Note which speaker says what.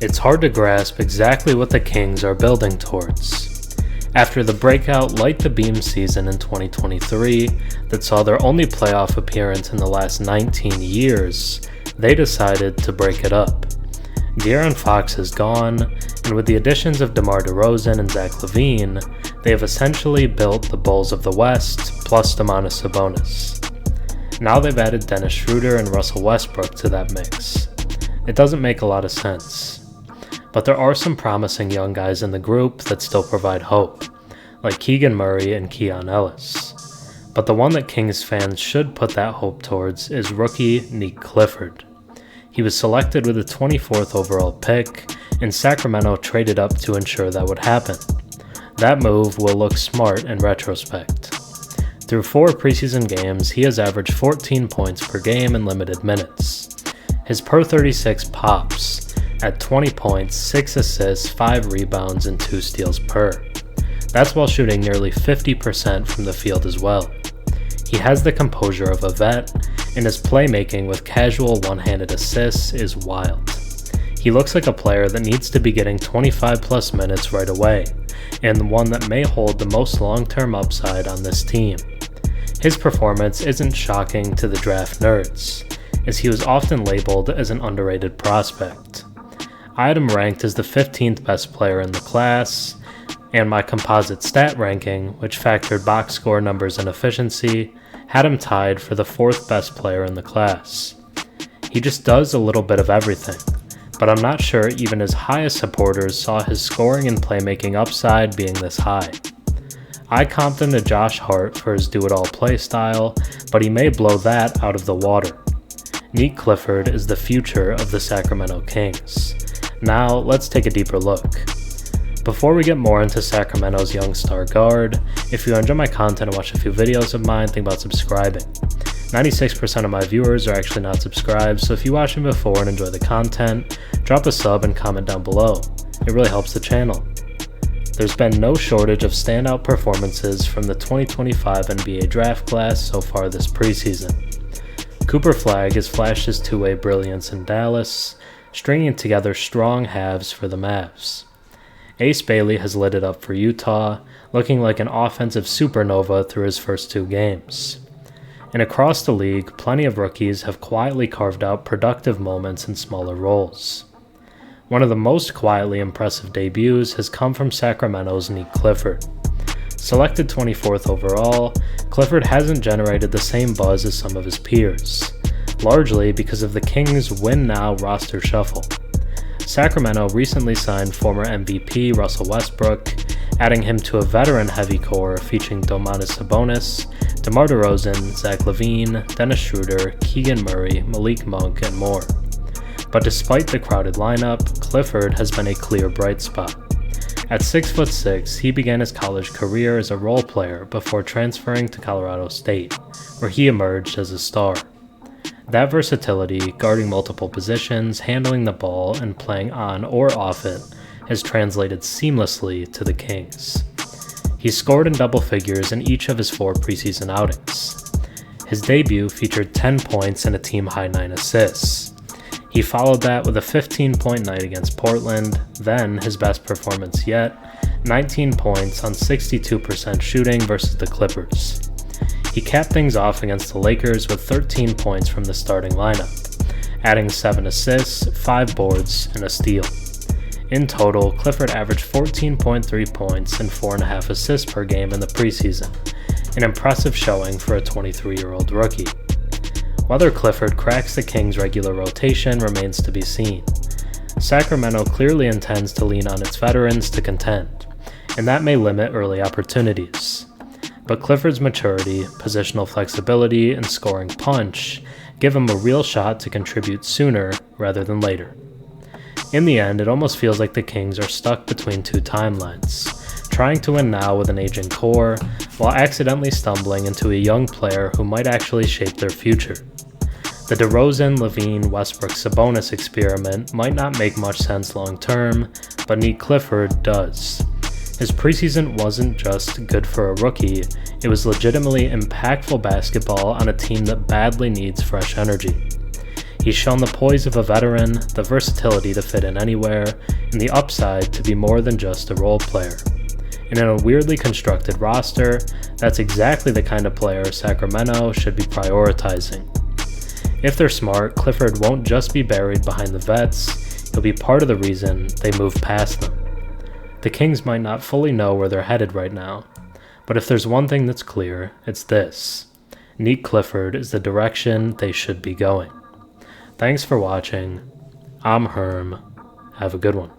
Speaker 1: It's hard to grasp exactly what the Kings are building towards. After the breakout light the beam season in 2023 that saw their only playoff appearance in the last 19 years, they decided to break it up. De'Aaron Fox is gone, and with the additions of DeMar DeRozan and Zach Lavine, they have essentially built the Bulls of the West plus Domantas Sabonis. Now they've added Dennis Schroder and Russell Westbrook to that mix. It doesn't make a lot of sense. But there are some promising young guys in the group that still provide hope, like Keegan Murray and Keon Ellis. But the one that Kings fans should put that hope towards is rookie Nique Clifford. He was selected with the 24th overall pick, and Sacramento traded up to ensure that would happen. That move will look smart in retrospect. Through 4 preseason games, he has averaged 14 points per game in limited minutes. His per 36 pops at 20 points, 6 assists, 5 rebounds, and 2 steals per. That's while shooting nearly 50% from the field as well. He has the composure of a vet, and his playmaking with casual one-handed assists is wild. He looks like a player that needs to be getting 25 plus minutes right away, and one that may hold the most long-term upside on this team. His performance isn't shocking to the draft nerds, as he was often labeled as an underrated prospect. I had him ranked as the 15th best player in the class, and my composite stat ranking, which factored box score numbers and efficiency, had him tied for the 4th best player in the class. He just does a little bit of everything, but I'm not sure even his highest supporters saw his scoring and playmaking upside being this high. I comped him to Josh Hart for his do-it-all playstyle, but he may blow that out of the water. Nique Clifford is the future of the Sacramento Kings. Now, let's take a deeper look. Before we get more into Sacramento's young star guard, if you enjoy my content and watch a few videos of mine, think about subscribing. 96% of my viewers are actually not subscribed, so if you watched me before and enjoy the content, drop a sub and comment down below. It really helps the channel. There's been no shortage of standout performances from the 2025 NBA draft class so far this preseason. Cooper Flagg has flashed his two-way brilliance in Dallas, stringing together strong halves for the Mavs. Ace Bailey has lit it up for Utah, looking like an offensive supernova through his first 2 games. And across the league, plenty of rookies have quietly carved out productive moments in smaller roles. One of the most quietly impressive debuts has come from Sacramento's Nique Clifford. Selected 24th overall, Clifford hasn't generated the same buzz as some of his peers, largely because of the Kings' win-now roster shuffle. Sacramento recently signed former MVP Russell Westbrook, adding him to a veteran-heavy core featuring Domantas Sabonis, DeMar DeRozan, Zach Lavine, Dennis Schroder, Keegan Murray, Malik Monk, and more. But despite the crowded lineup, Clifford has been a clear bright spot. At 6'6", he began his college career as a role player before transferring to Colorado State, where he emerged as a star. That versatility, guarding multiple positions, handling the ball, and playing on or off it, has translated seamlessly to the Kings. He scored in double figures in each of his 4 preseason outings. His debut featured 10 points and a team-high 9 assists. He followed that with a 15-point night against Portland, then his best performance yet, 19 points on 62% shooting versus the Clippers. He capped things off against the Lakers with 13 points from the starting lineup, adding 7 assists, 5 boards, and a steal. In total, Clifford averaged 14.3 points and 4.5 assists per game in the preseason, an impressive showing for a 23-year-old rookie. Whether Clifford cracks the Kings' regular rotation remains to be seen. Sacramento clearly intends to lean on its veterans to contend, and that may limit early opportunities. But Clifford's maturity, positional flexibility, and scoring punch give him a real shot to contribute sooner rather than later. In the end, it almost feels like the Kings are stuck between 2 timelines, trying to win now with an aging core, while accidentally stumbling into a young player who might actually shape their future. The DeRozan, Lavine, Westbrook, Sabonis experiment might not make much sense long term, but Nique Clifford does. His preseason wasn't just good for a rookie, it was legitimately impactful basketball on a team that badly needs fresh energy. He's shown the poise of a veteran, the versatility to fit in anywhere, and the upside to be more than just a role player. And in a weirdly constructed roster, that's exactly the kind of player Sacramento should be prioritizing. If they're smart, Clifford won't just be buried behind the vets, he'll be part of the reason they move past them. The Kings might not fully know where they're headed right now, but if there's one thing that's clear, it's this: Nique Clifford is the direction they should be going. Thanks for watching. I'm Herm. Have a good one.